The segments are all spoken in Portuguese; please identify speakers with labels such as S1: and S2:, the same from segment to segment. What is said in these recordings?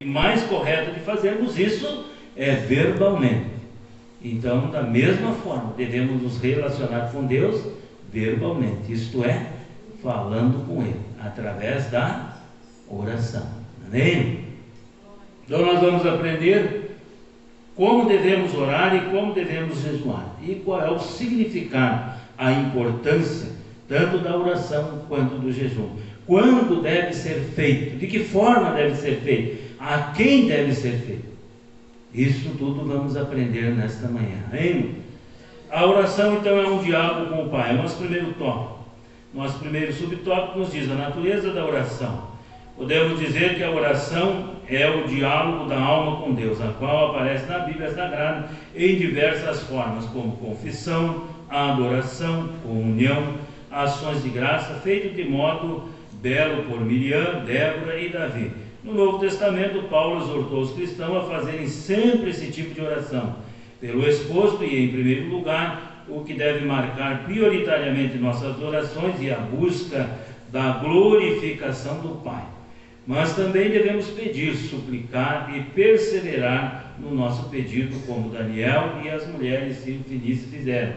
S1: mais correto de fazermos isso é verbalmente. Então, da mesma forma, devemos nos relacionar com Deus verbalmente, isto é, falando com Ele, através da oração. Amém? Então, nós vamos aprender como devemos orar e como devemos jejuar, e qual é o significado, a importância, tanto da oração quanto do jejum. Quando deve ser feito, de que forma deve ser feito, a quem deve ser feito. Isso tudo vamos aprender nesta manhã. Amém? A oração, então, é um diálogo com o Pai. É o nosso primeiro tópico. Nosso primeiro subtópico nos diz a natureza da oração. Podemos dizer que a oração é o diálogo da alma com Deus, a qual aparece na Bíblia Sagrada em diversas formas, como confissão, adoração, comunhão, ações de graça, feito de modo belo por Miriam, Débora e Davi. No Novo Testamento, Paulo exortou os cristãos a fazerem sempre esse tipo de oração. Pelo exposto e em primeiro lugar, o que deve marcar prioritariamente nossas orações e a busca da glorificação do Pai. Mas também devemos pedir, suplicar e perseverar no nosso pedido, como Daniel e as mulheres fenícias fizeram.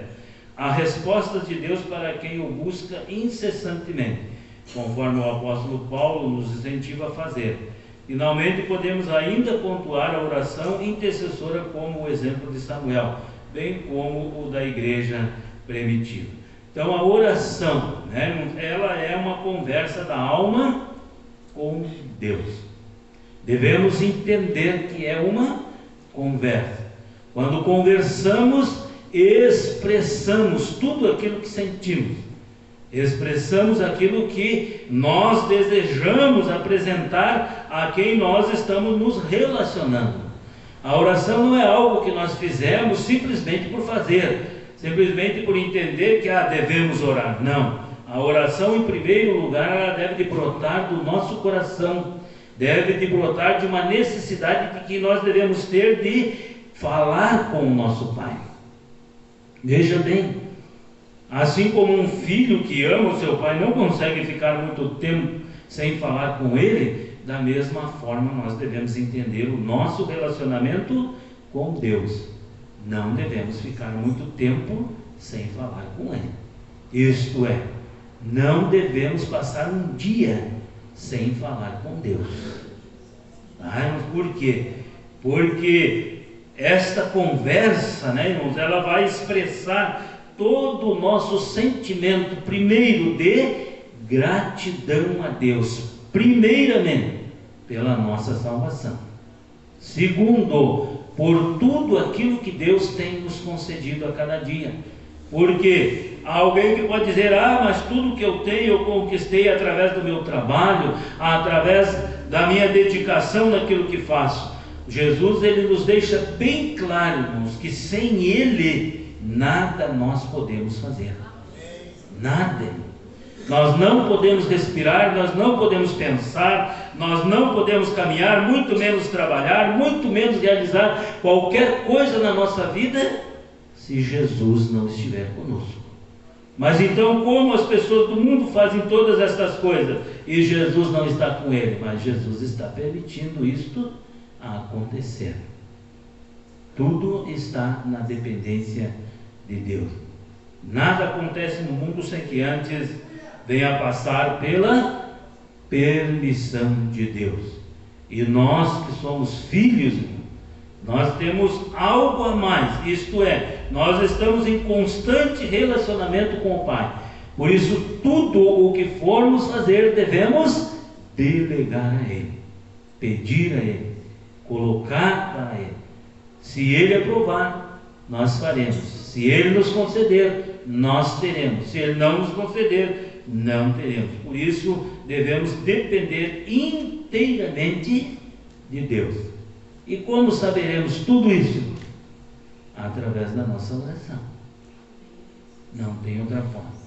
S1: Há respostas de Deus para quem o busca incessantemente, conforme o apóstolo Paulo nos incentiva a fazer. Finalmente, podemos ainda pontuar a oração intercessora como o exemplo de Samuel, bem como o da igreja primitiva. Então, a oração, ela é uma conversa da alma com Deus. Devemos entender que é uma conversa. Quando conversamos, expressamos tudo aquilo que sentimos. Expressamos aquilo que nós desejamos apresentar a quem nós estamos nos relacionando. A oração não é algo que nós fizemos simplesmente por fazer, simplesmente por entender que devemos orar. Não. A oração, em primeiro lugar, ela deve de brotar do nosso coração, deve de brotar de uma necessidade que nós devemos ter de falar com o nosso Pai. Veja bem, assim como um filho que ama o seu pai não consegue ficar muito tempo sem falar com ele, da mesma forma nós devemos entender o nosso relacionamento com Deus. Não devemos ficar muito tempo sem falar com Ele. Isto é, não devemos passar um dia sem falar com Deus. Mas por quê? Porque esta conversa, irmãos, ela vai expressar todo o nosso sentimento, primeiro, de gratidão a Deus, primeiramente, pela nossa salvação. Segundo, por tudo aquilo que Deus tem nos concedido a cada dia. Porque há alguém que pode dizer, mas tudo que eu tenho eu conquistei através do meu trabalho, através da minha dedicação naquilo que faço. Jesus, ele nos deixa bem claro, irmãos, que sem Ele, nada nós podemos fazer. Nada. Nós não podemos respirar, nós não podemos pensar, nós não podemos caminhar, muito menos trabalhar, muito menos realizar qualquer coisa na nossa vida, se Jesus não estiver conosco. Mas então, como as pessoas do mundo fazem todas estas coisas e Jesus não está com ele? Mas Jesus está permitindo isto acontecer. Tudo está na dependência de Deus. Nada acontece no mundo sem que antes venha passar pela permissão de Deus. E nós que somos filhos, nós temos algo a mais, isto é, nós estamos em constante relacionamento com o Pai. Por isso, tudo o que formos fazer, devemos delegar a Ele, pedir a Ele, colocar para Ele. Se Ele aprovar, nós faremos. Se Ele nos conceder, nós teremos. Se Ele não nos conceder, não teremos. Por isso, devemos depender inteiramente de Deus. E como saberemos tudo isso? Através da nossa oração. Não tem outra forma.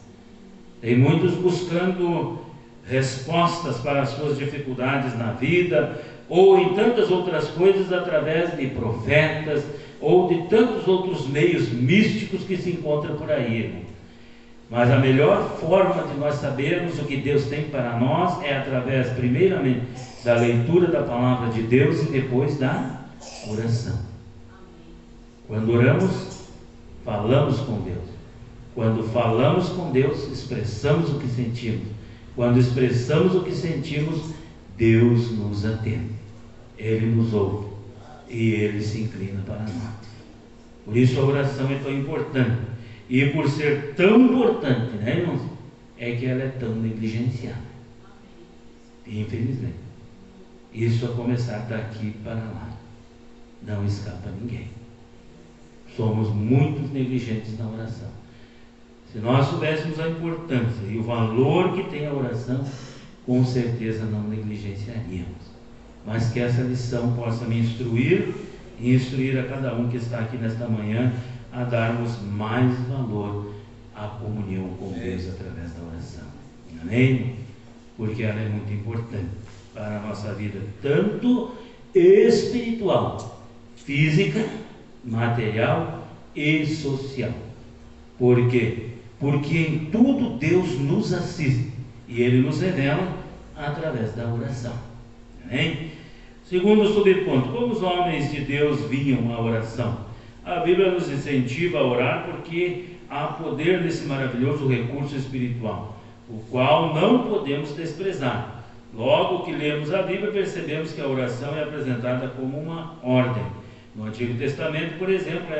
S1: Tem muitos buscando respostas para as suas dificuldades na vida, ou em tantas outras coisas, através de profetas, ou de tantos outros meios místicos que se encontram por aí, irmão. Mas a melhor forma de nós sabermos o que Deus tem para nós é através, primeiramente, da leitura da palavra de Deus e depois da oração. Quando oramos, falamos com Deus. Quando falamos com Deus, expressamos o que sentimos. Quando expressamos o que sentimos, Deus nos atende. Ele nos ouve e Ele se inclina para nós. Por isso a oração é tão importante. E por ser tão importante, né, irmãos? É que ela é tão negligenciada. Infelizmente. Isso a começar daqui para lá. Não escapa ninguém. Somos muito negligentes na oração. Se nós soubéssemos a importância e o valor que tem a oração, com certeza não negligenciaríamos. Mas que essa lição possa me instruir e instruir a cada um que está aqui nesta manhã a darmos mais valor à comunhão com Deus através da oração. Amém? Porque ela é muito importante para a nossa vida, tanto espiritual, física, material e social. Por quê? Porque em tudo Deus nos assiste e Ele nos revela através da oração. Amém? Segundo subponto, como os homens de Deus viam a oração? A Bíblia nos incentiva a orar porque há poder nesse maravilhoso recurso espiritual, o qual não podemos desprezar. Logo que lemos a Bíblia, percebemos que a oração é apresentada como uma ordem. No Antigo Testamento, por exemplo,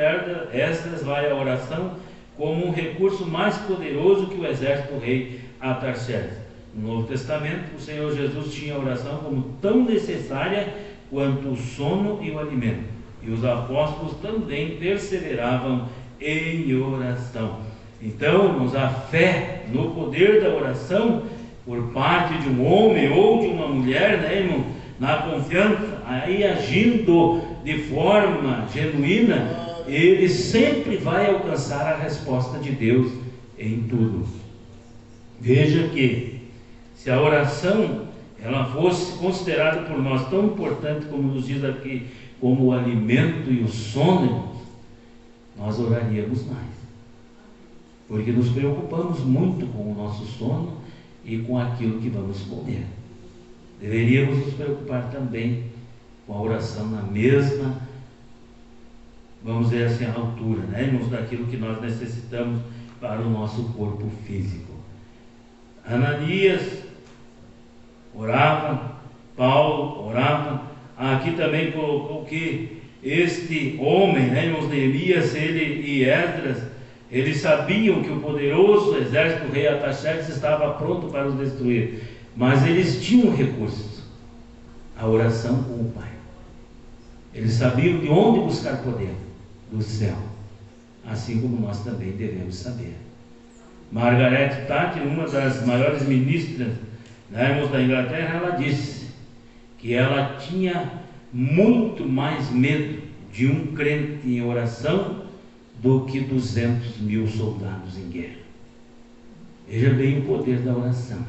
S1: Esdras vai à oração como um recurso mais poderoso que o exército do rei Artaxerxes. No Novo Testamento, o Senhor Jesus tinha a oração como tão necessária quanto o sono e o alimento. E os apóstolos também perseveravam em oração. Então, irmãos, a fé no poder da oração por parte de um homem ou de uma mulher, né, irmão, na confiança, aí agindo de forma genuína, ele sempre vai alcançar a resposta de Deus em tudo. Veja que se a oração ela fosse considerada por nós tão importante como nos diz aqui, como o alimento e o sono, nós oraríamos mais. Porque nos preocupamos muito com o nosso sono e com aquilo que vamos comer. Deveríamos nos preocupar também com a oração na mesma, vamos dizer assim, a altura, né, irmãos, daquilo que nós necessitamos para o nosso corpo físico. Ananias orava, Paulo orava. Aqui também colocou que este homem, né, irmãos, Neemias, ele e Esdras, eles sabiam que o poderoso exército do rei Artaxerxes estava pronto para os destruir, mas eles tinham recursos, a oração com o Pai. Eles sabiam de onde buscar poder, do céu, assim como nós também devemos saber. Margaret Thatcher, uma das maiores ministras, né, irmãos, da Inglaterra, ela disse que ela tinha muito mais medo de um crente em oração do que 200.000 soldados em guerra. Veja bem o poder da oração.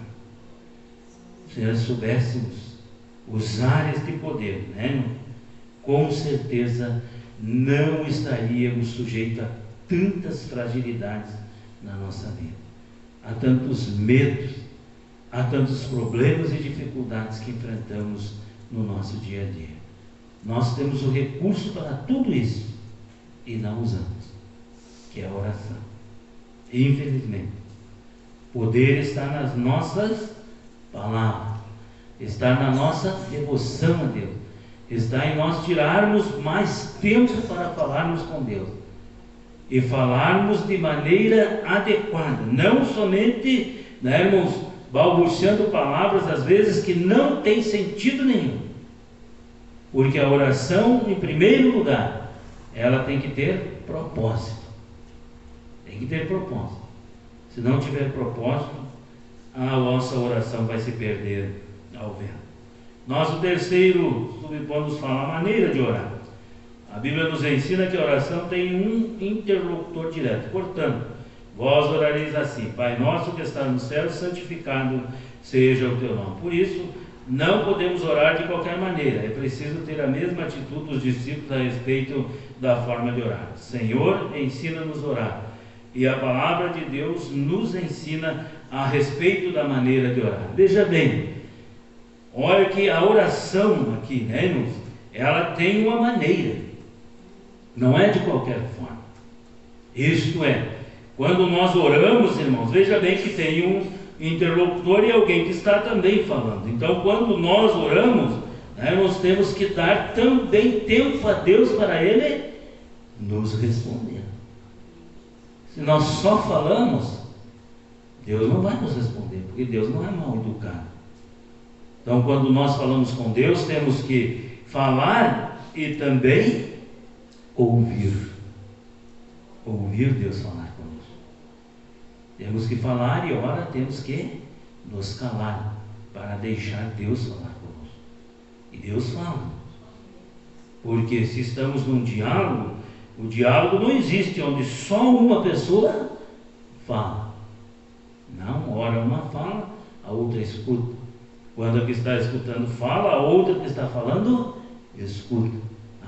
S1: Se nós soubéssemos usar este poder, né, com certeza não estaríamos sujeitos a tantas fragilidades na nossa vida, a tantos medos, há tantos problemas e dificuldades que enfrentamos no nosso dia a dia. Nós temos o recurso para tudo isso e não usamos, que é a oração. Infelizmente, poder está nas nossas palavras, está na nossa devoção a Deus, está em nós tirarmos mais tempo para falarmos com Deus e falarmos de maneira adequada, não somente, né, irmãos, balbuciando palavras às vezes que não tem sentido nenhum, porque a oração, em primeiro lugar, ela tem que ter propósito. Tem que ter propósito. Se não tiver propósito, a nossa oração vai se perder ao vento. Nosso terceiro subponto nos fala a maneira de orar. A Bíblia nos ensina que a oração tem um interlocutor direto. Portanto, vós orareis assim: Pai nosso que está no céu, santificado seja o teu nome. Por isso, não podemos orar de qualquer maneira. É preciso ter a mesma atitude dos discípulos a respeito da forma de orar. Senhor, ensina-nos a orar. E a palavra de Deus nos ensina a respeito da maneira de orar. Veja bem, olha que a oração aqui, né, irmãos, ela tem uma maneira, não é de qualquer forma. Isto é, quando nós oramos, irmãos, veja bem que tem um interlocutor e alguém que está também falando. Então, quando nós oramos, né, nós temos que dar também tempo a Deus para Ele nos responder. Se nós só falamos, Deus não vai nos responder, porque Deus não é mal educado. Então, quando nós falamos com Deus, temos que falar e também ouvir. Ouvir Deus falar conosco. Temos que falar e ora temos que nos calar para deixar Deus falar conosco. E Deus fala. Porque se estamos num diálogo, o diálogo não existe onde só uma pessoa fala. Não, ora uma fala, a outra escuta. Quando a que está escutando fala, a outra que está falando escuta.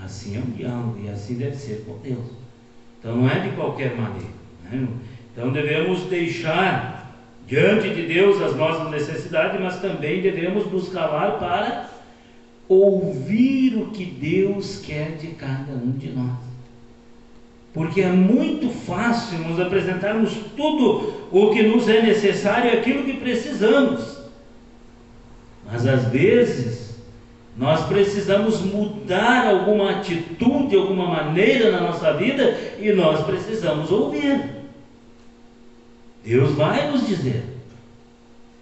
S1: Assim é um diálogo e assim deve ser com Deus. Então não é de qualquer maneira, né? Então devemos deixar diante de Deus as nossas necessidades, mas também devemos nos calar para ouvir o que Deus quer de cada um de nós. Porque é muito fácil nos apresentarmos tudo o que nos é necessário, aquilo que precisamos. Mas às vezes nós precisamos mudar alguma atitude, alguma maneira na nossa vida, e nós precisamos ouvir. Deus vai nos dizer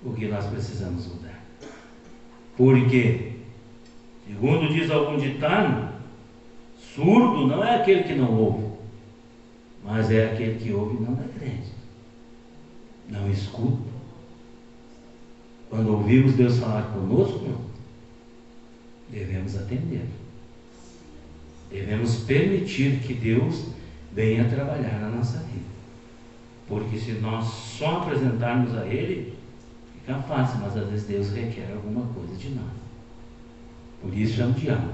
S1: o que nós precisamos mudar. Porque, segundo diz algum ditado, surdo não é aquele que não ouve, mas é aquele que ouve e não acredita, não escuta. Quando ouvimos Deus falar conosco, devemos atender. Devemos permitir que Deus venha trabalhar na nossa vida. Porque se nós só apresentarmos a Ele, fica fácil, mas às vezes Deus requer alguma coisa de nós. Por isso é um diálogo.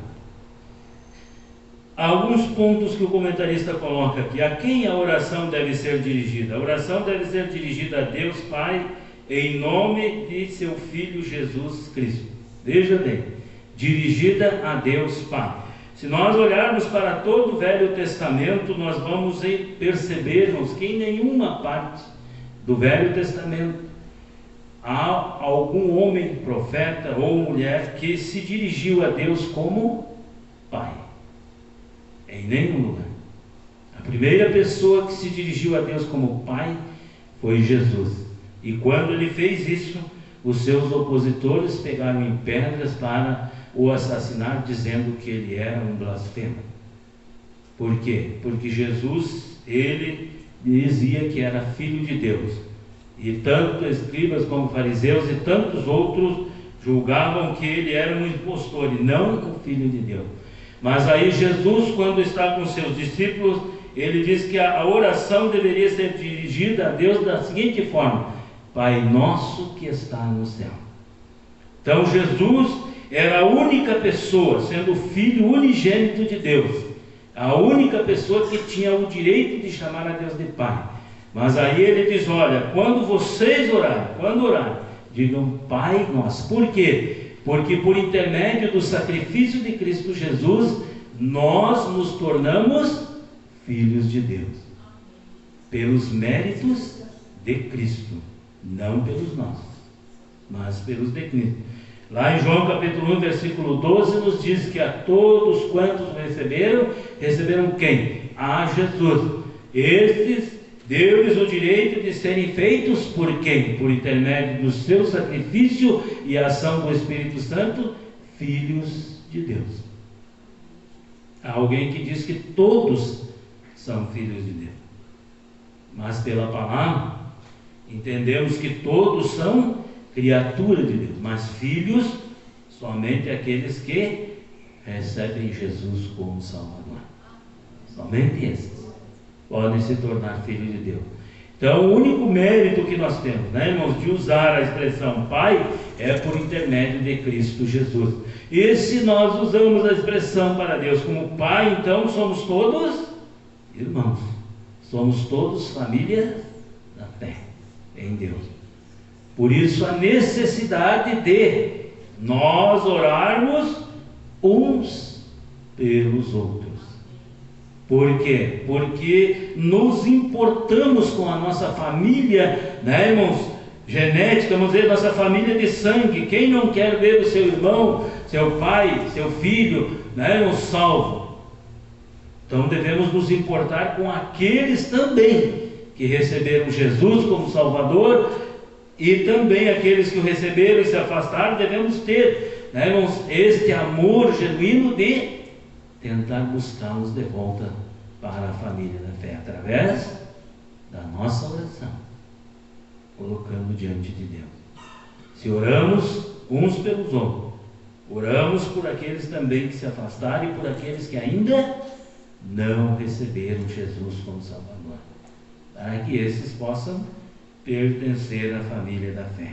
S1: Alguns pontos que o comentarista coloca aqui. A quem a oração deve ser dirigida? A oração deve ser dirigida a Deus Pai, em nome de seu Filho Jesus Cristo. Veja bem, dirigida a Deus Pai. Se nós olharmos para todo o Velho Testamento, nós vamos percebermos que em nenhuma parte do Velho Testamento há algum homem, profeta ou mulher que se dirigiu a Deus como Pai. Em nenhum lugar. A primeira pessoa que se dirigiu a Deus como Pai foi Jesus. E quando ele fez isso, os seus opositores pegaram em pedras para o assassinar, dizendo que ele era um blasfemo. Por quê? Porque Jesus, ele dizia que era filho de Deus. E tanto escribas como fariseus e tantos outros julgavam que ele era um impostor e não o filho de Deus. Mas aí Jesus, quando está com seus discípulos, ele diz que a oração deveria ser dirigida a Deus da seguinte forma: Pai nosso que está no céu. Então Jesus era a única pessoa, sendo o Filho unigênito de Deus, a única pessoa que tinha o direito de chamar a Deus de Pai. Mas aí ele diz: olha, quando vocês orarem, quando orarem, digam Pai nosso. Por quê? Porque por intermédio do sacrifício de Cristo Jesus, nós nos tornamos filhos de Deus, pelos méritos de Cristo, não pelos nossos, mas pelos de Cristo. Lá em João capítulo 1, versículo 12, nos diz que a todos quantos receberam, receberam quem? A Jesus. Estes deu-lhes o direito de serem feitos por quem? Por intermédio do seu sacrifício e a ação do Espírito Santo, filhos de Deus. Há alguém que diz que todos são filhos de Deus, mas pela palavra entendemos que todos são criatura de Deus, mas filhos somente aqueles que recebem Jesus como Salvador. Somente esses podem se tornar filhos de Deus. Então o único mérito que nós temos, né, irmãos, de usar a expressão Pai, é por intermédio de Cristo Jesus. E se nós usamos a expressão para Deus como Pai, então somos todos irmãos, Somos todos família da fé em Deus. Por isso a necessidade de nós orarmos uns pelos outros. Por quê? Porque nos importamos com a nossa família, né, irmãos? Genética, vamos dizer, nossa família de sangue. Quem não quer ver o seu irmão, seu pai, seu filho, né, irmão, salvo? Então devemos nos importar com aqueles também que receberam Jesus como Salvador, e também aqueles que o receberam e se afastaram. Devemos ter, né, irmãos, este amor genuíno de tentar buscá-los de volta para a família da fé, através da nossa oração, colocando diante de Deus. Se oramos uns pelos outros, oramos por aqueles também que se afastaram e por aqueles que ainda não receberam Jesus como Salvador, para que esses possam pertencer à família da fé.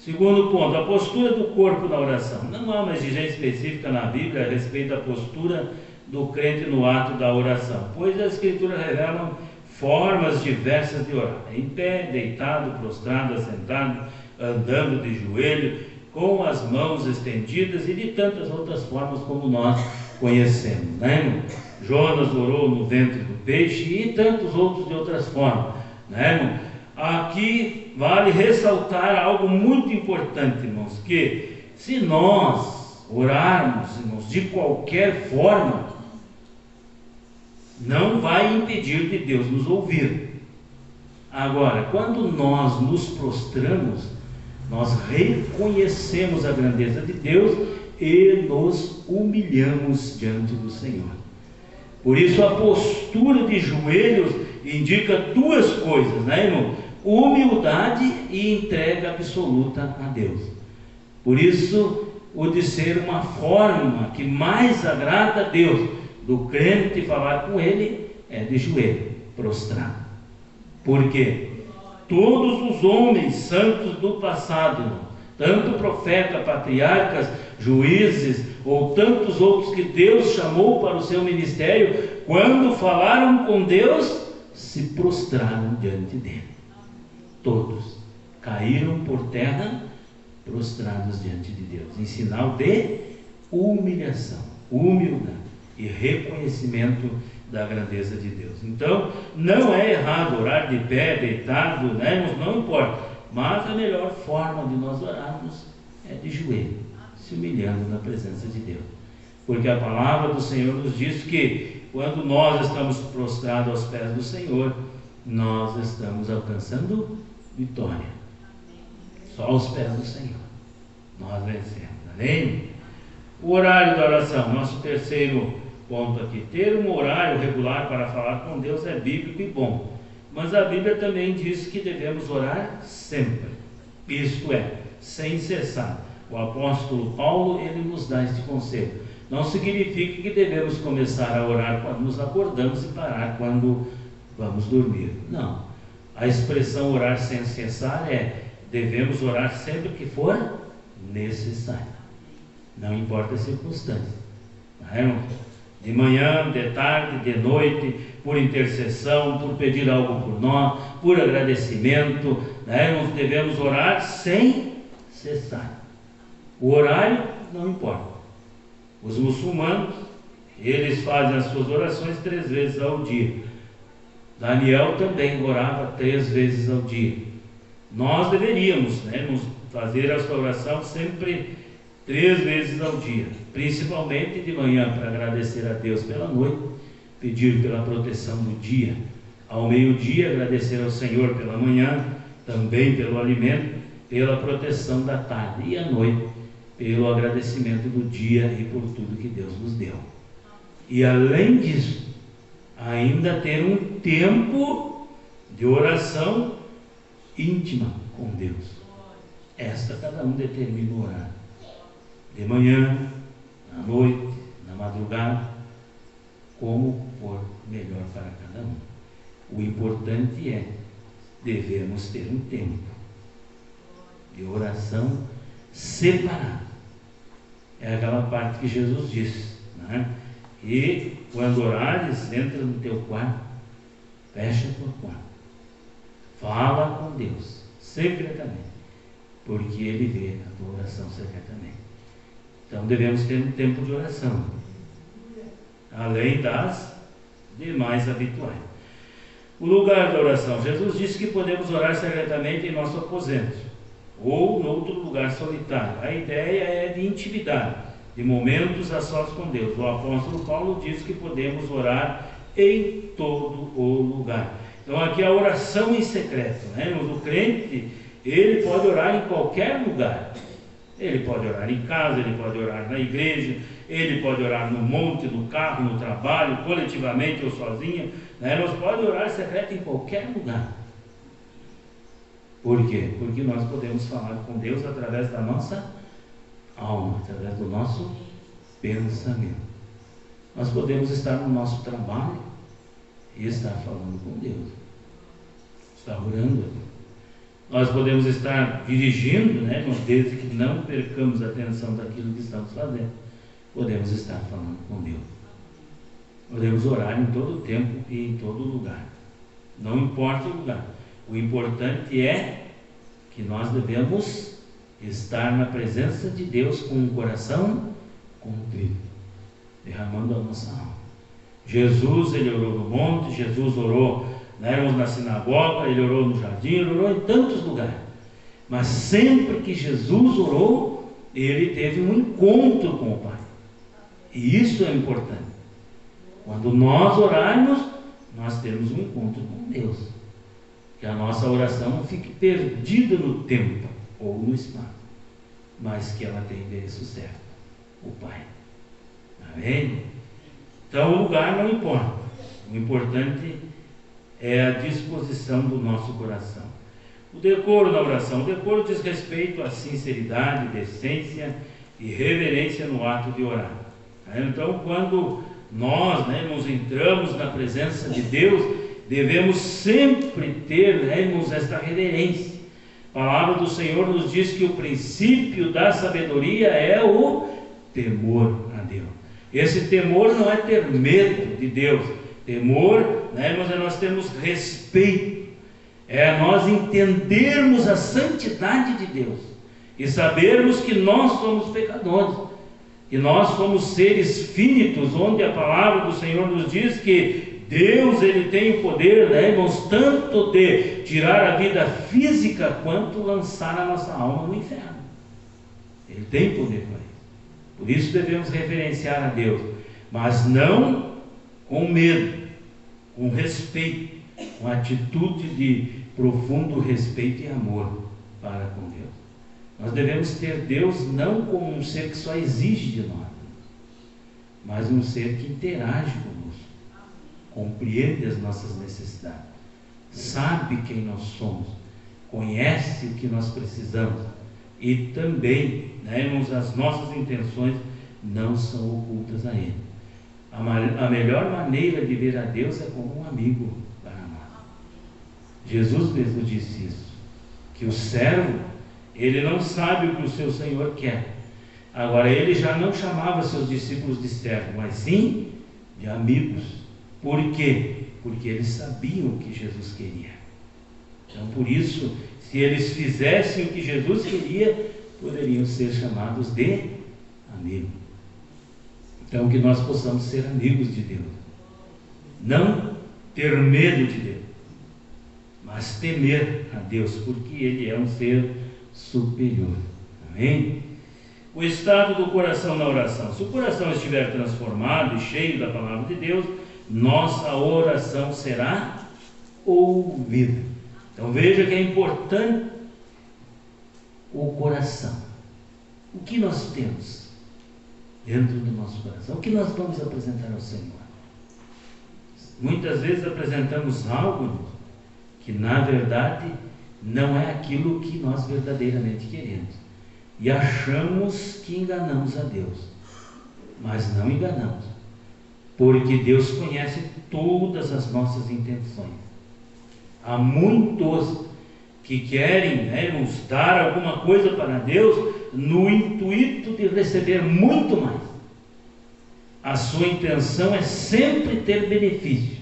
S1: Segundo ponto, a postura do corpo na oração. Não há uma exigência específica na Bíblia a respeito da postura do crente no ato da oração, pois as Escrituras revelam formas diversas de orar: em pé, deitado, prostrado, assentado, andando de joelho, com as mãos estendidas, e de tantas outras formas como nós conhecemos, né, irmão? Jonas orou no ventre do peixe e tantos outros de outras formas, né, irmão? Aqui vale ressaltar algo muito importante, irmãos, que se nós orarmos, irmãos, de qualquer forma, não vai impedir de Deus nos ouvir. Agora, quando nós nos prostramos, nós reconhecemos a grandeza de Deus e nos humilhamos diante do Senhor. Por isso a postura de joelhos indica duas coisas, né, irmão? Humildade e entrega absoluta a Deus. Por isso, o de ser uma forma que mais agrada a Deus do crente falar com Ele é de joelho, prostrado. Porque todos os homens santos do passado, tanto profetas, patriarcas, juízes ou tantos outros que Deus chamou para o seu ministério, quando falaram com Deus, se prostraram diante dele. Todos caíram por terra, prostrados diante de Deus, em sinal de humilhação, humildade e reconhecimento da grandeza de Deus. Então, não é errado orar de pé, deitado, né? Não importa, mas a melhor forma de nós orarmos é de joelho, se humilhando na presença de Deus, porque a palavra do Senhor nos diz que quando nós estamos prostrados aos pés do Senhor, nós estamos alcançando vitória. Só aos pés do Senhor nós vencemos. Amém? O horário da oração, nosso terceiro ponto aqui. Ter um horário regular para falar com Deus é bíblico e bom, mas a Bíblia também diz que devemos orar sempre, isto é, sem cessar. O apóstolo Paulo, ele nos dá este conselho. Não significa que devemos começar a orar quando nos acordamos e parar quando vamos dormir. Não. A expressão orar sem cessar é: devemos orar sempre que for necessário, não importa a circunstância, não é, irmão? De manhã, de tarde, de noite, por intercessão, por pedir algo por nós, por agradecimento, né, irmãos? Devemos orar sem cessar. O horário não importa. Os muçulmanos, eles fazem as suas orações 3 vezes ao dia. Daniel também orava 3 vezes ao dia. Nós deveríamos, né, irmãos, fazer esta oração sempre 3 vezes ao dia, principalmente de manhã, para agradecer a Deus pela noite, pedir pela proteção do dia. Ao meio-dia, agradecer ao Senhor pela manhã, também pelo alimento, pela proteção da tarde, e à noite, pelo agradecimento do dia e por tudo que Deus nos deu. E além disso, ainda ter um tempo de oração íntima com Deus. Esta cada um determina o horário. De manhã, à noite, na madrugada, como for melhor para cada um. O importante é, devemos ter um tempo de oração separado. É aquela parte que Jesus disse, né? E quando orares, entra no teu quarto, fecha a tua porta, fala com Deus secretamente, porque Ele vê a tua oração secretamente. Então devemos ter um tempo de oração, além das demais habituais. O lugar da oração: Jesus disse que podemos orar secretamente em nosso aposento ou em outro lugar solitário. A ideia é de intimidade, de momentos a sós com Deus. O apóstolo Paulo diz que podemos orar em todo o lugar. Então aqui a oração em secreto, né? O crente, ele pode orar em qualquer lugar. Ele pode orar em casa, ele pode orar na igreja, ele pode orar no monte, no carro, no trabalho, coletivamente ou sozinho, né? Nós podemos orar secreto em qualquer lugar. Por quê? Porque nós podemos falar com Deus através da nossa alma, através do nosso pensamento. Nós podemos estar no nosso trabalho e estar falando com Deus, estar orando. Nós podemos estar dirigindo, né? Desde que não percamos a atenção daquilo que estamos fazendo, podemos estar falando com Deus. Podemos orar em todo tempo e em todo lugar, não importa o lugar. O importante é que nós devemos estar na presença de Deus com um coração contrito, derramando a nossa alma. Jesus, ele orou no monte, Jesus orou, na sinagoga, ele orou no jardim, ele orou em tantos lugares. Mas sempre que Jesus orou, ele teve um encontro com o Pai. E isso é importante. Quando nós orarmos, nós temos um encontro com Deus. Que a nossa oração não fique perdida no tempo ou no espaço, mas que ela tenha endereço certo, o Pai. Amém? Então o lugar não importa. O importante é a disposição do nosso coração. O decoro na oração. O decoro diz respeito à sinceridade, decência e reverência no ato de orar. Então, quando nós, nos entramos na presença de Deus, devemos sempre ter, esta reverência. A palavra do Senhor nos diz que o princípio da sabedoria é o temor a Deus. Esse temor não é ter medo de Deus. Temor, mas é nós termos respeito. É nós entendermos a santidade de Deus e sabermos que nós somos pecadores, que nós somos seres finitos, onde a palavra do Senhor nos diz que Deus, ele tem o poder, irmãos, tanto de tirar a vida física quanto lançar a nossa alma no inferno. Ele tem poder para isso. Por isso devemos reverenciar a Deus, mas não com medo, com respeito, com atitude de profundo respeito e amor para com Deus. Nós devemos ter Deus não como um ser que só exige de nós, mas um ser que interage conosco, compreende as nossas necessidades, sabe quem nós somos, conhece o que nós precisamos e também, irmãos, as nossas intenções não são ocultas a Ele. A melhor maneira de ver a Deus é como um amigo para nós. Jesus mesmo disse isso, que o servo, ele não sabe o que o seu Senhor quer. Agora, ele já não chamava seus discípulos de servo, mas sim de amigos. Por quê? Porque eles sabiam o que Jesus queria. Então, por isso, se eles fizessem o que Jesus queria, poderiam ser chamados de amigos. Então, que nós possamos ser amigos de Deus, não ter medo de Deus, mas temer a Deus, porque Ele é um ser superior. Amém? O estado do coração na oração. Se o coração estiver transformado e cheio da palavra de Deus, nossa oração será ouvida. Então veja que é importante o coração. O que nós temos dentro do nosso coração? O que nós vamos apresentar ao Senhor? Muitas vezes apresentamos algo que na verdade não é aquilo que nós verdadeiramente queremos, e achamos que enganamos a Deus, mas não enganamos, porque Deus conhece todas as nossas intenções. Há muitos que querem, nos dar alguma coisa para Deus no intuito de receber muito mais. A sua intenção é sempre ter benefício,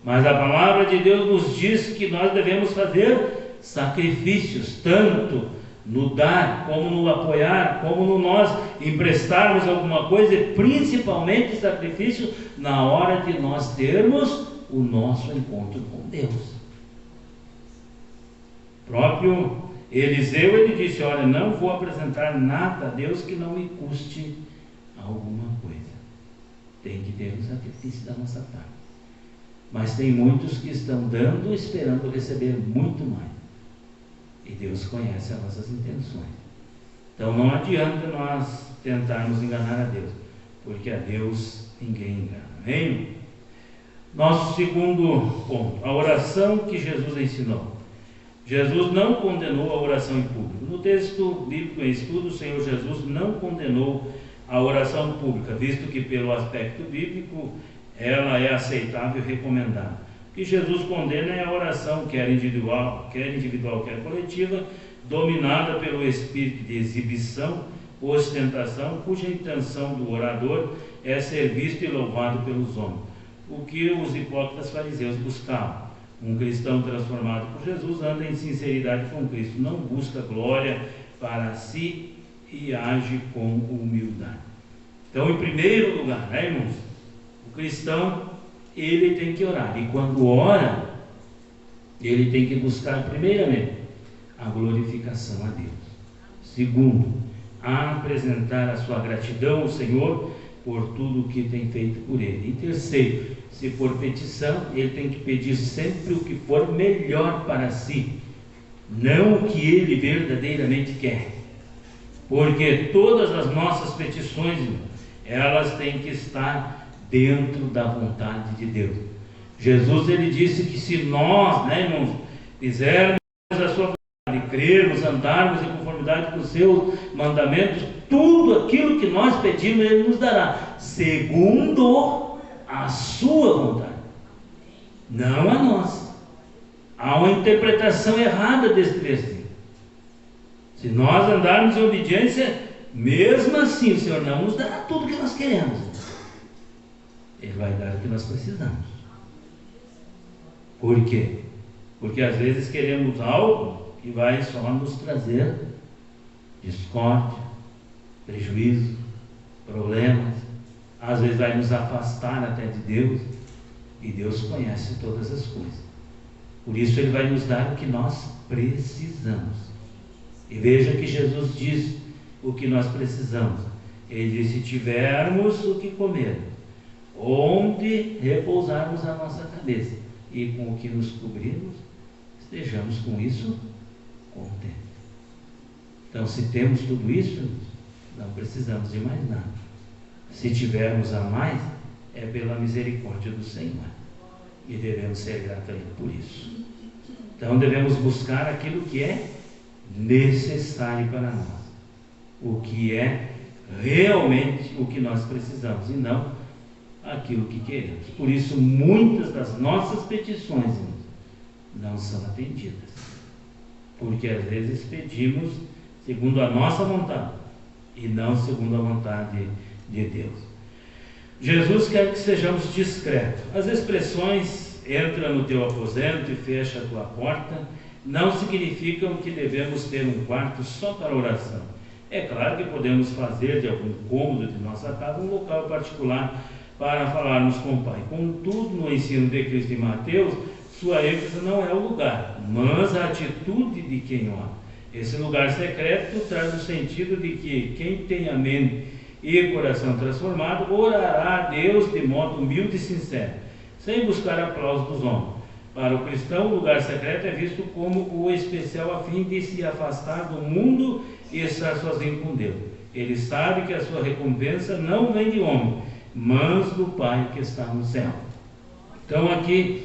S1: Mas a palavra de Deus nos diz que nós devemos fazer sacrifícios, tanto no dar, como no apoiar, como no nós emprestarmos alguma coisa, e principalmente sacrifício na hora de nós termos o nosso encontro com Deus. O próprio Eliseu, ele disse: olha, não vou apresentar nada a Deus que não me custe alguma coisa. Tem que ter um sacrifício da nossa parte. Mas tem muitos que estão dando, esperando receber muito mais. E Deus conhece as nossas intenções. Então não adianta nós tentarmos enganar a Deus, porque a Deus ninguém engana. Amém? Nosso segundo ponto, a oração que Jesus ensinou. Jesus não condenou a oração em público. No texto bíblico em estudo, o Senhor Jesus não condenou a oração pública, visto que pelo aspecto bíblico ela é aceitável e recomendada. O que Jesus condena é a oração, quer individual, quer coletiva, dominada pelo espírito de exibição, ostentação, cuja intenção do orador é ser visto e louvado pelos homens. O que os hipócritas fariseus buscavam. Um cristão transformado por Jesus anda em sinceridade com Cristo, não busca glória para si e age com humildade. Então, em primeiro lugar, irmãos, o cristão, ele tem que orar, e quando ora, ele tem que buscar primeiramente a glorificação a Deus. Segundo, apresentar a sua gratidão ao Senhor por tudo o que tem feito por ele. E terceiro, se for petição, ele tem que pedir sempre o que for melhor para si, não o que ele verdadeiramente quer. Porque todas as nossas petições, elas têm que estar dentro da vontade de Deus. Jesus, ele disse que se nós, irmãos, fizermos a sua vontade, crermos, andarmos em conformidade com os seus mandamentos, tudo aquilo que nós pedimos, ele nos dará, segundo a sua vontade, não a nossa. Há uma interpretação errada desse versículo. Se nós andarmos em obediência, mesmo assim o Senhor não nos dará tudo o que nós queremos. Ele vai dar o que nós precisamos. Por quê? Porque às vezes queremos algo que vai só nos trazer discórdia, prejuízo, problemas. Às vezes vai nos afastar até de Deus. E Deus conhece todas as coisas. Por isso Ele vai nos dar o que nós precisamos. E veja que Jesus diz o que nós precisamos. Ele diz: se tivermos o que comer, onde repousarmos a nossa cabeça, e com o que nos cobrirmos, estejamos com isso contentes. Então, se temos tudo isso, não precisamos de mais nada. Se tivermos a mais, é pela misericórdia do Senhor, e devemos ser gratos a Ele por isso. Então, devemos buscar aquilo que é necessário para nós, o que é realmente o que nós precisamos, e não aquilo que queremos. Por isso, muitas das nossas petições não são atendidas, porque às vezes pedimos segundo a nossa vontade e não segundo a vontade de Deus. Jesus quer que sejamos discretos. As expressões "entra no teu aposento e fecha a tua porta" não significam que devemos ter um quarto só para oração. É claro que podemos fazer de algum cômodo de nossa casa um local particular para falarmos com o Pai. Contudo, no ensino de Cristo em Mateus, sua ênfase não é o lugar, mas a atitude de quem ora. Esse lugar secreto traz o sentido de que quem tem a mente e coração transformado orará a Deus de modo humilde e sincero, sem buscar aplauso dos homens. Para o cristão, o lugar secreto é visto como o especial a fim de se afastar do mundo e estar sozinho com Deus. Ele sabe que a sua recompensa não vem de homem, mas do Pai que está no céu. Então aqui,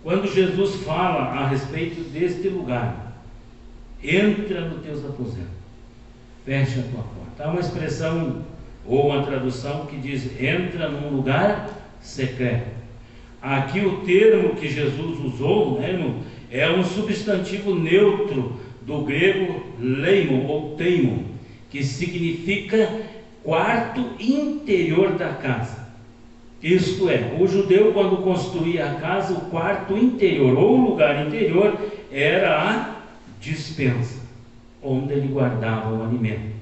S1: quando Jesus fala a respeito deste lugar, entra nos teus aposentos, fecha a tua porta. Há uma expressão ou uma tradução que diz: entra num lugar secreto. Aqui o termo que Jesus usou, é um substantivo neutro do grego leimon ou teimon, que significa quarto interior da casa, Isto é, o judeu, quando construía a casa, o quarto interior ou o lugar interior era a despensa, onde ele guardava o alimento,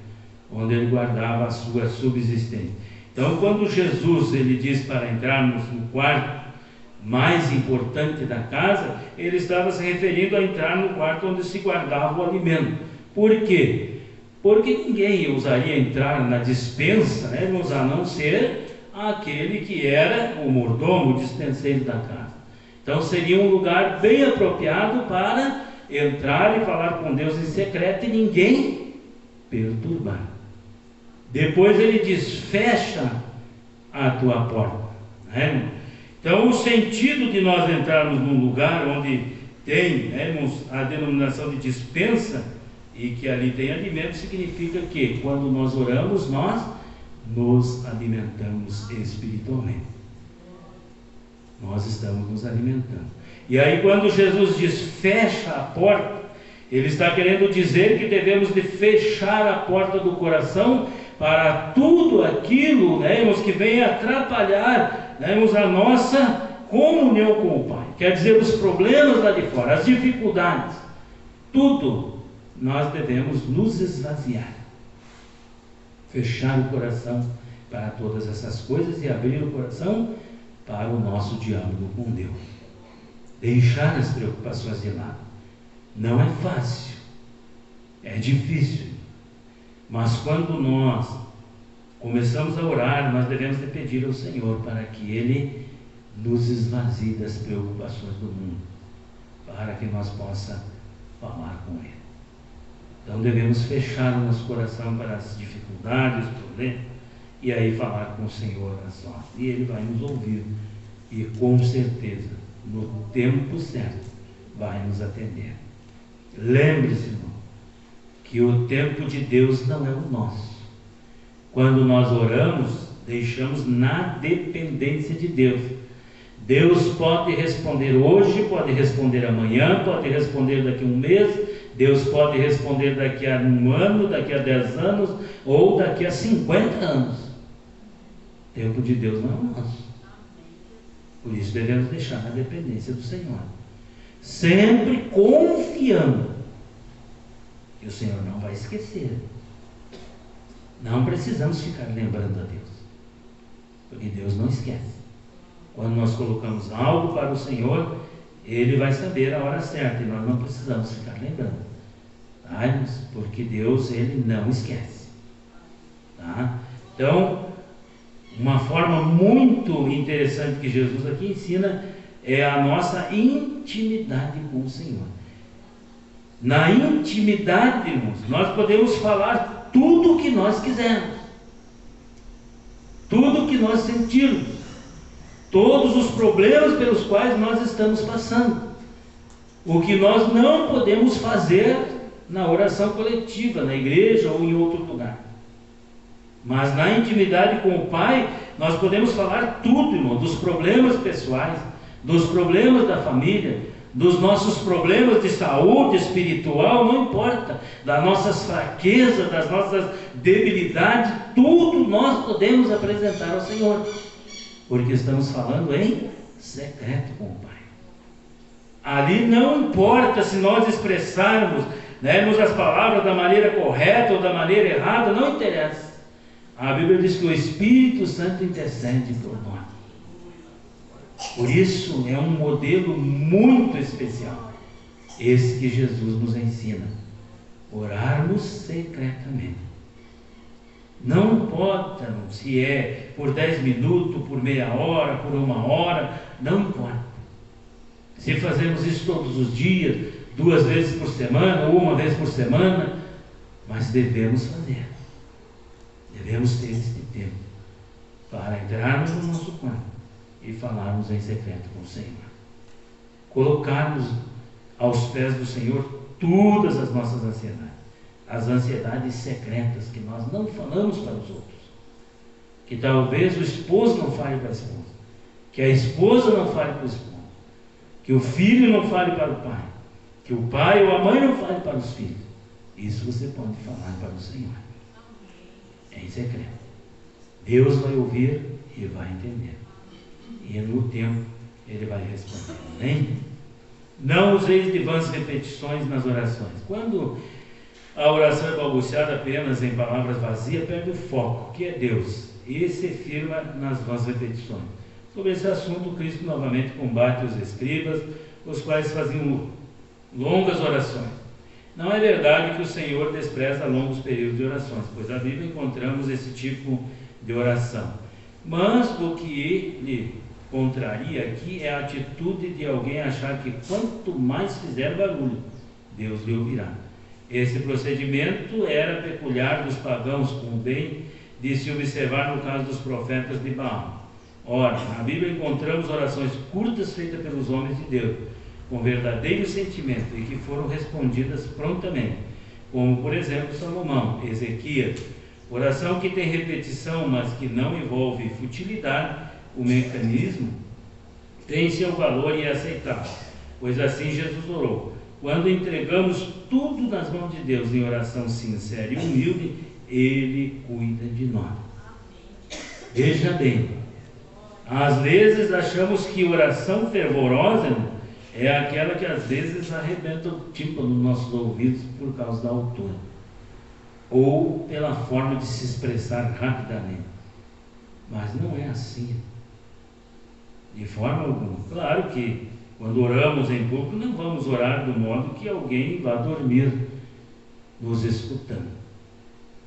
S1: onde ele guardava a sua subsistência. Então, quando Jesus ele diz para entrarmos no quarto mais importante da casa, ele estava se referindo a entrar no quarto onde se guardava o alimento. Por quê? Porque ninguém ousaria entrar na despensa, a não ser aquele que era o mordomo, o despenseiro da casa. Então seria um lugar bem apropriado para entrar e falar com Deus em secreto e ninguém perturbar. Depois ele diz: fecha a tua porta. Então o sentido de nós entrarmos num lugar onde tem a denominação de despensa e que ali tem alimento, significa que quando nós oramos, nós nos alimentamos espiritualmente. Nós estamos nos alimentando. E aí quando Jesus diz fecha a porta, ele está querendo dizer que devemos de fechar a porta do coração para tudo aquilo que vem atrapalhar a nossa comunhão com o Pai. Quer dizer, os problemas lá de fora, as dificuldades, tudo nós devemos nos esvaziar. Fechar o coração para todas essas coisas e abrir o coração para o nosso diálogo com Deus. Deixar as preocupações de lado. Não é fácil, é difícil, mas quando nós começamos a orar, nós devemos de pedir ao Senhor para que Ele nos esvazie das preocupações do mundo, para que nós possamos falar com Ele. Então devemos fechar o nosso coração para as dificuldades, os problemas, e aí falar com o Senhor a sós. E Ele vai nos ouvir e com certeza, no tempo certo, vai nos atender. Lembre-se, irmão, que o tempo de Deus não é o nosso. Quando nós oramos, deixamos na dependência de Deus. Deus pode responder hoje, pode responder amanhã, pode responder daqui a um mês, Deus pode responder daqui a um ano, daqui a 10 anos, ou daqui a 50 anos. O tempo de Deus não é o nosso. Por isso devemos deixar na dependência do Senhor, sempre confiando que o Senhor não vai esquecer. Não precisamos ficar lembrando a Deus, porque Deus não esquece. Quando nós colocamos algo para o Senhor, Ele vai saber a hora certa, e nós não precisamos ficar lembrando, tá? Porque Deus, Ele não esquece, tá? Então, uma forma muito interessante que Jesus aqui ensina é a nossa intimidade com o Senhor. Na intimidade, irmãos, nós podemos falar tudo o que nós quisermos, tudo o que nós sentirmos, todos os problemas pelos quais nós estamos passando. O que nós não podemos fazer na oração coletiva, na igreja ou em outro lugar. Mas na intimidade com o Pai, nós podemos falar tudo, irmão, dos problemas pessoais, dos problemas da família, dos nossos problemas de saúde espiritual, não importa, das nossas fraquezas, das nossas debilidades, tudo nós podemos apresentar ao Senhor, porque estamos falando em secreto com o Pai. Ali não importa se nós expressarmos as palavras da maneira correta ou da maneira errada, não interessa. A Bíblia diz que o Espírito Santo intercede por nós. Por isso é um modelo muito especial, esse que Jesus nos ensina: orarmos secretamente. Não importa se é por 10 minutos, por meia hora, por 1 hora, não importa. Se fazemos isso todos os dias, 2 vezes por semana, ou 1 vez por semana, mas devemos fazer. Devemos ter esse tempo para entrarmos no nosso quarto e falarmos em secreto com o Senhor. Colocarmos aos pés do Senhor todas as nossas ansiedades. As ansiedades secretas que nós não falamos para os outros. Que talvez o esposo não fale para a esposa. Que a esposa não fale para o esposo. Que o filho não fale para o pai. Que o pai ou a mãe não fale para os filhos. Isso você pode falar para o Senhor. É em secreto. Deus vai ouvir e vai entender. e no tempo Ele vai responder. Amém? Não useis de vãs repetições nas orações. Quando a oração é balbuciada apenas em palavras vazias, perde o foco, que é Deus, e se firma nas vãs repetições. Sobre esse assunto, Cristo novamente combate os escribas, os quais faziam longas orações. Não é verdade que o Senhor despreza longos períodos de orações, pois na Bíblia encontramos esse tipo de oração. Mas o que ele contraria aqui é a atitude de alguém achar que quanto mais fizer barulho, Deus lhe ouvirá. Esse procedimento era peculiar dos pagãos, como bem de se observar no caso dos profetas de Baal. Ora, na Bíblia encontramos orações curtas feitas pelos homens de Deus, com verdadeiro sentimento, e que foram respondidas prontamente, como por exemplo Salomão, Ezequias. Oração que tem repetição, mas que não envolve futilidade, o mecanismo tem seu valor e é aceitável, pois assim Jesus orou. Quando entregamos tudo nas mãos de Deus em oração sincera e humilde, Ele cuida de nós. Veja bem, às vezes achamos que oração fervorosa é aquela que às vezes arrebenta o tímpano nos nossos ouvidos por causa da altura, ou pela forma de se expressar rapidamente. Mas não é assim, de forma alguma. Claro que quando oramos em público, não vamos orar do modo que alguém vá dormir nos escutando.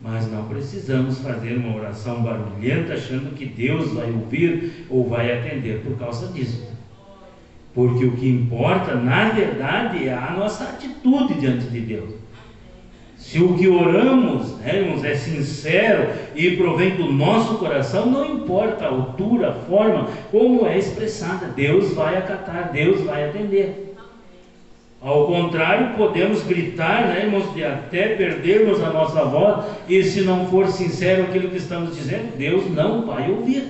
S1: Mas não precisamos fazer uma oração barulhenta achando que Deus vai ouvir ou vai atender por causa disso. Porque o que importa, na verdade, é a nossa atitude diante de Deus. Se o que oramos, irmãos, é sincero e provém do nosso coração, não importa a altura, a forma, como é expressada, Deus vai acatar, Deus vai atender. Ao contrário, podemos gritar, irmãos, de até perdermos a nossa voz, e se não for sincero aquilo que estamos dizendo, Deus não vai ouvir.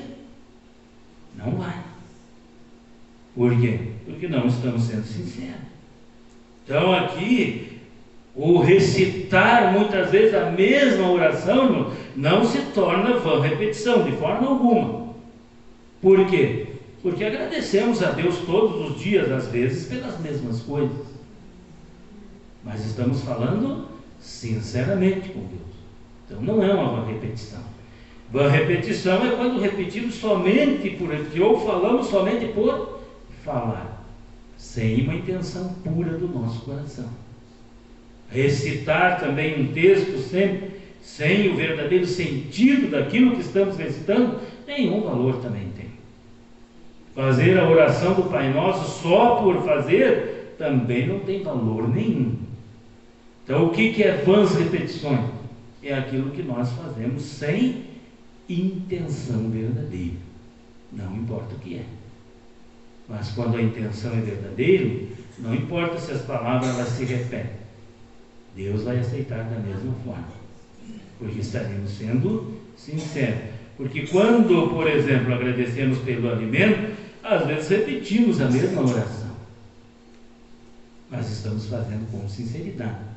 S1: Não vai. Por quê? Porque não estamos sendo sinceros. Então aqui, o recitar muitas vezes a mesma oração não se torna vã repetição, de forma alguma. Por quê? Porque agradecemos a Deus todos os dias, às vezes, pelas mesmas coisas. Mas estamos falando sinceramente com Deus. Então não é uma vã repetição. Vã repetição é quando repetimos somente por repetir, ou falamos somente por falar, sem uma intenção pura do nosso coração. Recitar também um texto sempre sem o verdadeiro sentido daquilo que estamos recitando, nenhum valor também tem. Fazer a oração do Pai Nosso só por fazer também não tem valor nenhum. Então o que é vãs repetições? É aquilo que nós fazemos sem intenção verdadeira, não importa o que é. Mas quando a intenção é verdadeira, não importa se as palavras elas se repetem, Deus vai aceitar da mesma forma, porque estaremos sendo sinceros. Porque quando, por exemplo, agradecemos pelo alimento, às vezes repetimos a mesma oração, mas estamos fazendo com sinceridade,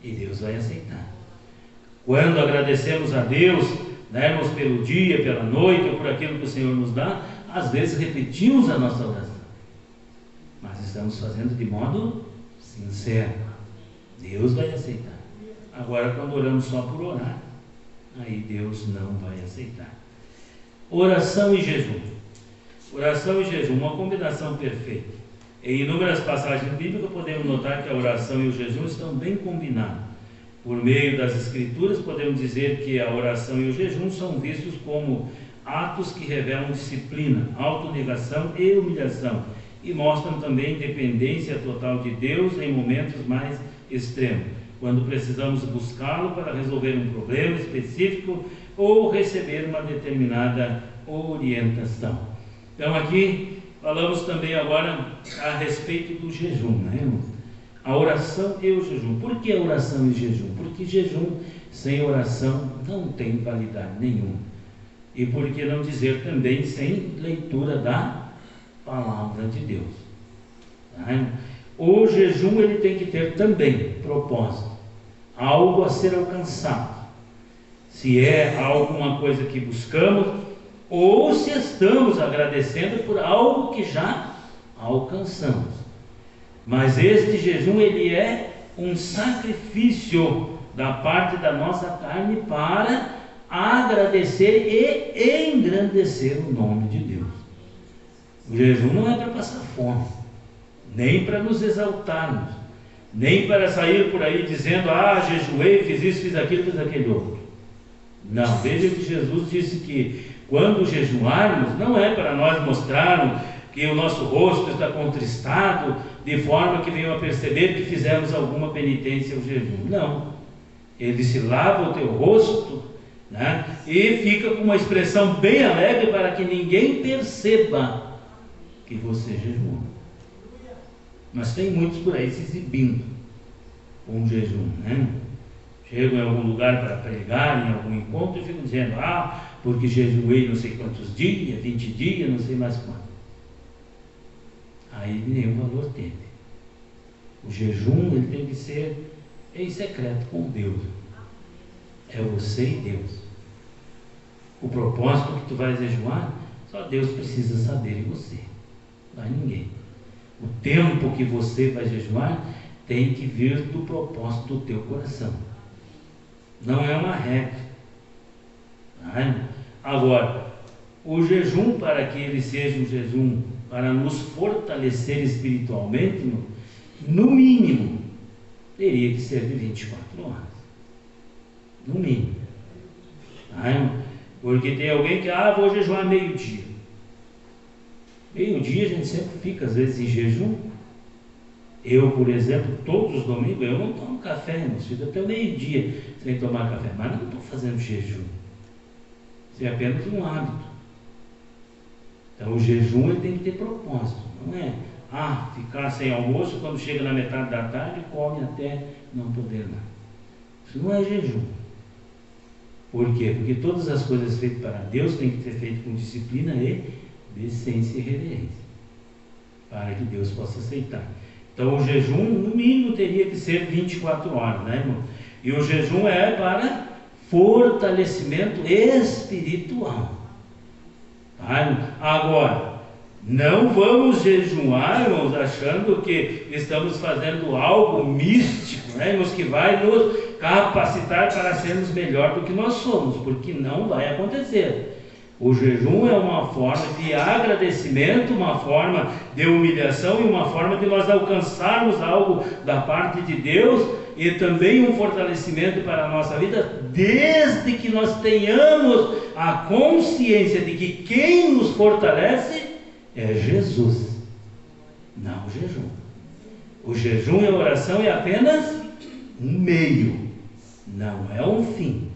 S1: e Deus vai aceitar. Quando agradecemos a Deus, irmãos, pelo dia, pela noite, ou por aquilo que o Senhor nos dá, às vezes repetimos a nossa oração, mas estamos fazendo de modo sincero. Deus vai aceitar. Agora, quando oramos só por orar, aí Deus não vai aceitar. Oração e jejum. Oração e jejum, uma combinação perfeita. Em inúmeras passagens bíblicas podemos notar que a oração e o jejum estão bem combinados. Por meio das Escrituras podemos dizer que a oração e o jejum são vistos como atos que revelam disciplina, autonegação e humilhação, e mostram também dependência total de Deus em momentos mais extremos, quando precisamos buscá-lo para resolver um problema específico ou receber uma determinada orientação. Então aqui falamos também agora a respeito do jejum, a oração e o jejum. Por que a oração e jejum? Porque jejum sem oração não tem validade nenhuma. E por que não dizer também sem leitura da palavra de Deus? O jejum ele tem que ter também propósito, algo a ser alcançado. Se é alguma coisa que buscamos, ou se estamos agradecendo por algo que já alcançamos. Mas este jejum, ele é um sacrifício da parte da nossa carne para agradecer e engrandecer o nome de Deus. O jejum não é para passar fome, nem para nos exaltarmos, nem para sair por aí dizendo: jejuei, fiz isso, fiz aquilo, fiz aquele outro. Não, veja que Jesus disse que quando jejuarmos, não é para nós mostrarmos que o nosso rosto está contristado, de forma que venham a perceber que fizemos alguma penitência ao jejum. Não. Ele disse: lava o teu rosto, né? E fica com uma expressão bem alegre para que ninguém perceba que você jejuou. Mas tem muitos por aí se exibindo com o jejum, né? Chegam em algum lugar para pregar, em algum encontro, e ficam dizendo: porque jejuei não sei quantos dias, 20 dias, não sei mais quanto. Aí nenhum valor teve. O jejum, ele tem que ser em secreto com Deus. É você e Deus. O propósito que tu vais jejuar, só Deus precisa saber, e você, não é ninguém. O tempo que você vai jejuar tem que vir do propósito do teu coração. Não é uma regra. Agora, o jejum, para que ele seja um jejum para nos fortalecer espiritualmente, no mínimo, teria que ser de 24 horas. No mínimo. Porque tem alguém que, vou jejuar meio-dia. Meio-dia a gente sempre fica, às vezes, em jejum. Eu, por exemplo, todos os domingos, eu não tomo café, irmãos, fico até o meio-dia sem tomar café, mas não estou fazendo jejum. Isso é apenas um hábito. Então o jejum, ele tem que ter propósito, não é ficar sem almoço, quando chega na metade da tarde come até não poder mais. Isso não é jejum. Por quê? Porque todas as coisas feitas para Deus têm que ser feitas com disciplina e decência e reverência, para que Deus possa aceitar. Então o jejum, no mínimo, teria que ser 24 horas, né, irmão? E o jejum é para fortalecimento espiritual. Agora, não vamos jejuar, irmãos, achando que estamos fazendo algo místico, né, irmãos, que vai nos capacitar para sermos melhor do que nós somos, porque não vai acontecer. O jejum é uma forma de agradecimento, uma forma de humilhação e uma forma de nós alcançarmos algo da parte de Deus, e também um fortalecimento para a nossa vida, desde que nós tenhamos a consciência de que quem nos fortalece é Jesus, não o jejum. O jejum e a oração é apenas um meio, não é um fim.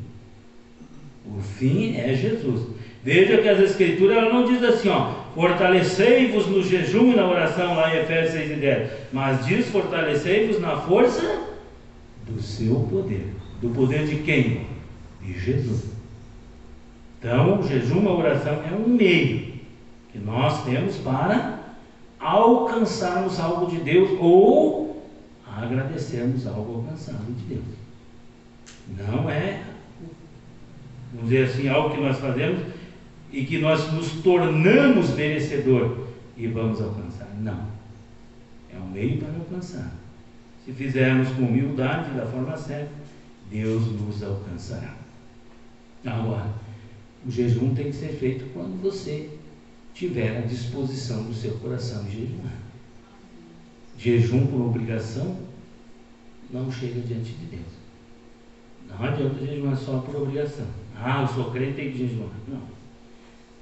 S1: O fim é Jesus. Veja que as Escrituras, ela não diz assim, fortalecei-vos no jejum e na oração, lá em Efésios 6:10, mas diz: fortalecei-vos na força do seu poder. Do poder de quem? De Jesus. Então, o jejum e a oração é um meio que nós temos para alcançarmos algo de Deus ou agradecermos algo alcançado de Deus. Não é, vamos dizer assim, algo que nós fazemos e que nós nos tornamos merecedor e vamos alcançar. Não. É um meio para alcançar. Se fizermos com humildade, da forma certa, Deus nos alcançará. Agora, o jejum tem que ser feito quando você tiver a disposição do seu coração de jejuar. Jejum por obrigação não chega diante de Deus. Não adianta jejuar só por obrigação. Eu sou crente, tenho que jejuar. Não.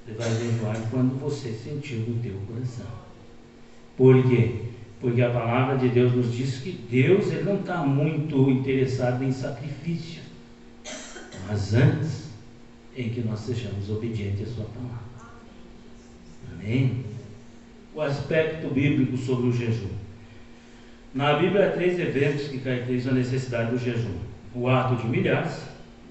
S1: Você vai jejuar quando você sentir no teu coração. Por quê? Porque a palavra de Deus nos diz que Deus, ele não está muito interessado em sacrifício, mas antes em que nós sejamos obedientes à sua palavra. Amém? O aspecto bíblico sobre o jejum. Na Bíblia há 3 eventos que caracterizam a necessidade do jejum: o ato de humilhar-se,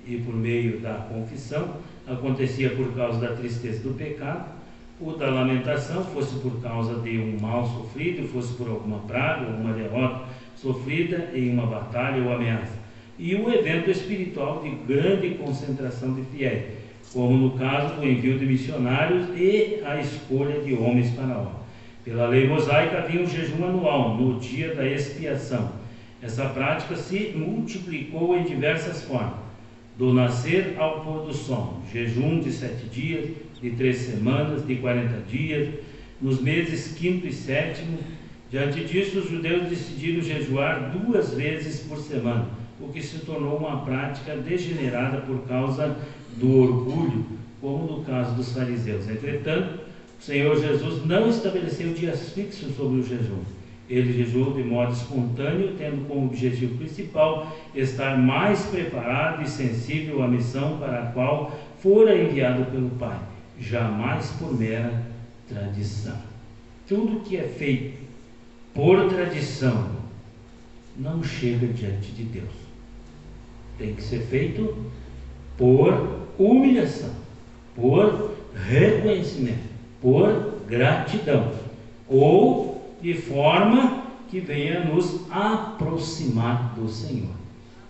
S1: e por meio da confissão, acontecia por causa da tristeza do pecado; o da lamentação, fosse por causa de um mal sofrido, fosse por alguma praga ou uma derrota sofrida em uma batalha ou ameaça; e o evento espiritual de grande concentração de fiéis, como no caso do envio de missionários e a escolha de homens para a obra. Pela lei mosaica havia um jejum anual, no dia da expiação. Essa prática se multiplicou em diversas formas, do nascer ao pôr do sol, jejum de 7 dias, de 3 semanas, de 40 dias, nos meses 5º e 7º. Diante disso, os judeus decidiram jejuar 2 vezes por semana, o que se tornou uma prática degenerada por causa do orgulho, como no caso dos fariseus. Entretanto, o Senhor Jesus não estabeleceu dias fixos sobre o jejum. Ele jejuou de modo espontâneo, tendo como objetivo principal estar mais preparado e sensível à missão para a qual fora enviado pelo Pai, jamais por mera tradição. Tudo que é feito por tradição não chega diante de Deus. Tem que ser feito por humilhação, por reconhecimento, por gratidão, ou de forma que venha nos aproximar do Senhor.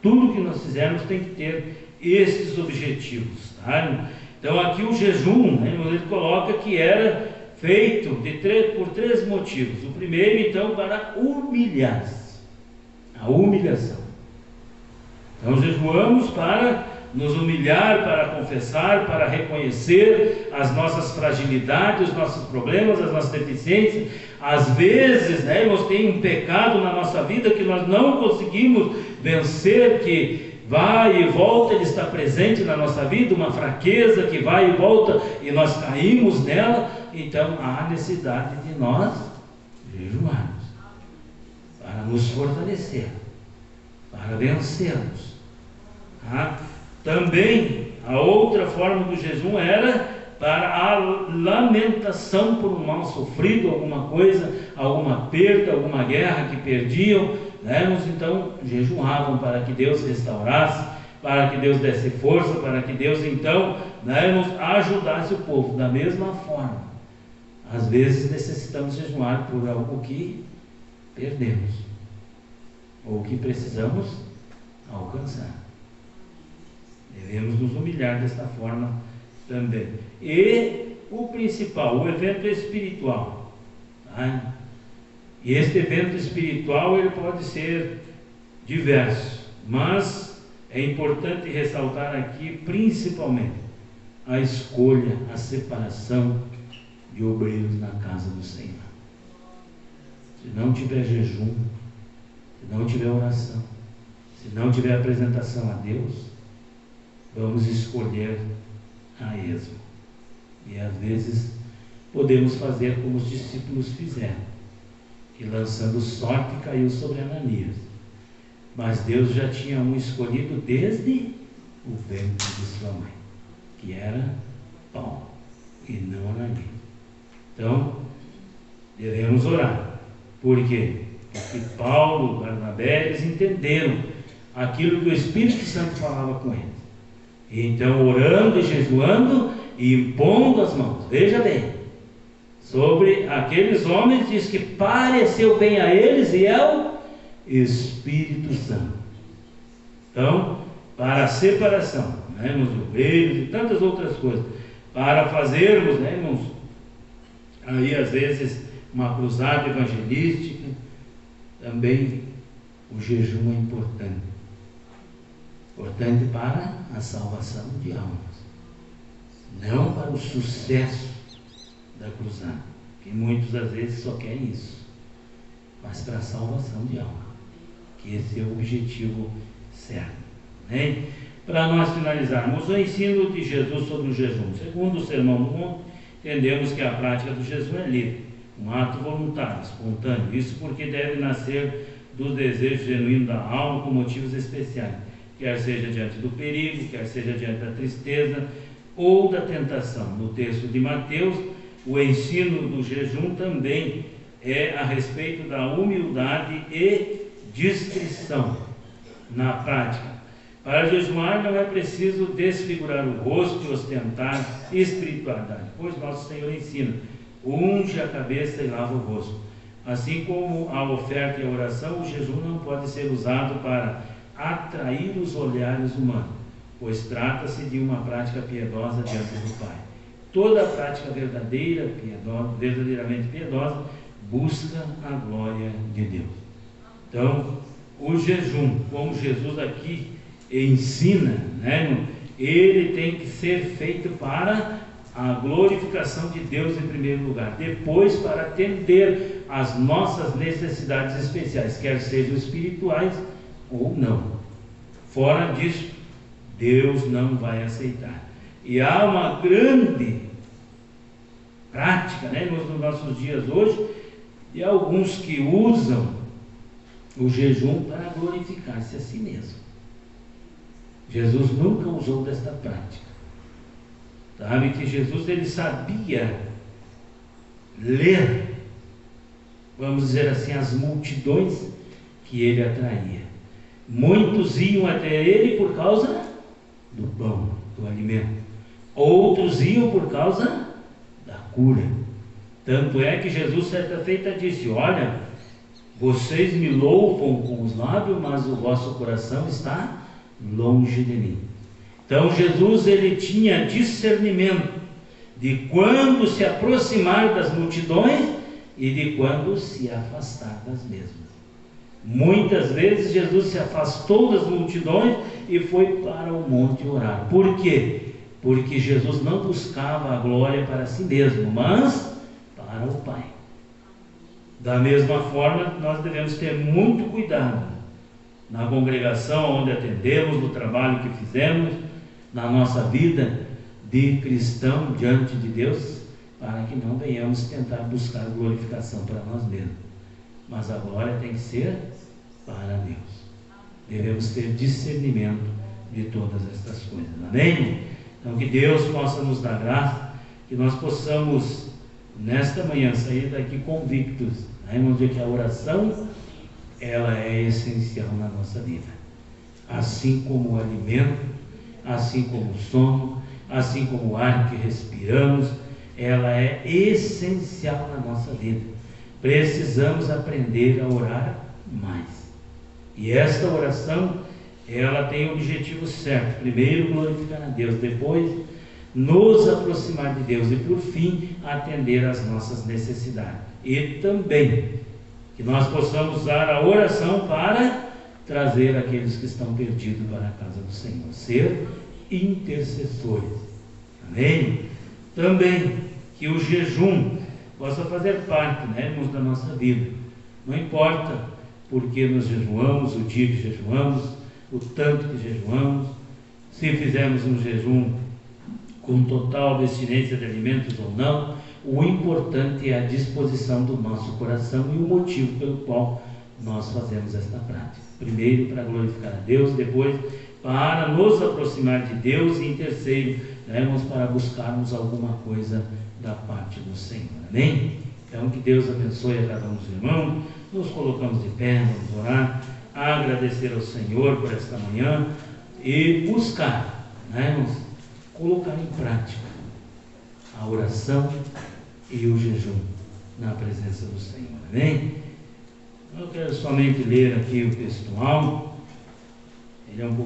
S1: Tudo que nós fizermos tem que ter esses objetivos, tá? Então aqui o jejum, ele coloca que era feito por 3 motivos. O primeiro, então, para humilhar-se, a humilhação. Então jejuamos para nos humilhar, para confessar, para reconhecer as nossas fragilidades, os nossos problemas, as nossas deficiências. Às vezes, nós temos um pecado na nossa vida que nós não conseguimos vencer, que vai e volta, ele está presente na nossa vida, uma fraqueza que vai e volta e nós caímos nela. Então há necessidade de nós jejuarmos para nos fortalecer, para vencermos. Também a outra forma do jejum era para a lamentação por um mal sofrido, alguma coisa, alguma perda, alguma guerra que perdiam. Então jejuavam para que Deus restaurasse, para que Deus desse força, para que Deus então nos ajudasse o povo. Da mesma forma, às vezes necessitamos jejuar por algo que perdemos, ou que precisamos alcançar. Devemos nos humilhar desta forma também. E o principal, o evento espiritual. E este evento espiritual ele pode ser diverso, mas é importante ressaltar aqui principalmente a escolha, a separação de obreiros na casa do Senhor. Se não tiver jejum, se não tiver oração, se não tiver apresentação a Deus, vamos escolher a esmo. E às vezes podemos fazer como os discípulos fizeram, que lançando sorte caiu sobre Ananias. Mas Deus já tinha um escolhido desde o ventre de sua mãe, que era Paulo, e não Ananias. Então, devemos orar. Por quê? Porque Paulo, Barnabé, eles entenderam aquilo que o Espírito Santo falava com eles. Então, orando e jejuando e impondo as mãos. Veja bem, sobre aqueles homens diz que pareceu bem a eles e é o Espírito Santo. Então, para a separação, nos obreiros e tantas outras coisas, para fazermos, irmãos, aí às vezes uma cruzada evangelística, também o jejum é importante. Importante para a salvação de almas, não para o sucesso da cruzada, que muitos às vezes só querem isso, mas para a salvação de alma, que esse é o objetivo certo. Para nós finalizarmos, o ensino de Jesus sobre o jejum. Segundo o Sermão do Monte, entendemos que a prática do jejum é livre, um ato voluntário, espontâneo. Isso porque deve nascer do desejo genuíno da alma com motivos especiais, quer seja diante do perigo, quer seja diante da tristeza ou da tentação. No texto de Mateus, o ensino do jejum também é a respeito da humildade e discrição na prática. Para jejuar não é preciso desfigurar o rosto e ostentar espiritualidade, pois nosso Senhor ensina: unge a cabeça e lava o rosto. Assim como a oferta e a oração, o jejum não pode ser usado para atrair os olhares humanos pois trata-se de uma prática piedosa diante do Pai. Toda prática verdadeira, verdadeiramente piedosa, busca a glória de Deus. Então, o jejum, como Jesus aqui ensina, né, ele tem que ser feito para a glorificação de Deus em primeiro lugar, depois para atender às nossas necessidades especiais, quer sejam espirituais ou não. Fora disso, Deus não vai aceitar. E há uma grande prática, né, nos nossos dias hoje, e alguns que usam o jejum para glorificar-se a si mesmo. Jesus nunca usou desta prática. Sabe que Jesus, ele sabia ler, vamos dizer assim, as multidões que ele atraía. Muitos iam até ele por causa do pão, do alimento. Outros iam por causa da cura. Tanto é que Jesus certa feita disse: olha, vocês me louvam com os lábios, mas o vosso coração está longe de mim. Então Jesus, ele tinha discernimento de quando se aproximar das multidões e de quando se afastar das mesmas. Muitas vezes Jesus se afastou das multidões e foi para o monte orar. Por quê? Porque Jesus não buscava a glória para si mesmo, mas para o Pai. Da mesma forma, nós devemos ter muito cuidado na congregação onde atendemos, no trabalho que fizemos, na nossa vida de cristão diante de Deus, para que não venhamos tentar buscar glorificação para nós mesmos. Mas a glória tem que ser para Deus. Devemos ter discernimento de todas estas coisas. Amém? Então, que Deus possa nos dar graça, que nós possamos, nesta manhã, sair daqui convictos, irmãos, de que a oração, ela é essencial na nossa vida. Assim como o alimento, assim como o sono, assim como o ar que respiramos, ela é essencial na nossa vida. Precisamos aprender a orar mais. E esta oração, ela tem o objetivo certo. Primeiro, glorificar a Deus. Depois, nos aproximar de Deus. E, por fim, atender às nossas necessidades. E também, que nós possamos usar a oração para trazer aqueles que estão perdidos para a casa do Senhor. Ser intercessores. Amém? Também, que o jejum possa fazer parte, né, irmãos, da nossa vida. Não importa porque nos jejuamos, o dia que jejuamos, o tanto que jejuamos, se fizermos um jejum com total abstinência de alimentos ou não, o importante é a disposição do nosso coração e o motivo pelo qual nós fazemos esta prática. Primeiro, para glorificar a Deus, depois, para nos aproximar de Deus, e em terceiro, né, irmãos, para buscarmos alguma coisa da parte do Senhor. Amém? Então, que Deus abençoe a cada um dos irmãos. Nos colocamos de pé, vamos orar, agradecer ao Senhor por esta manhã e buscar, né, irmãos, colocar em prática a oração e o jejum na presença do Senhor. Amém? Eu quero somente ler aqui o textual. Ele é um pouco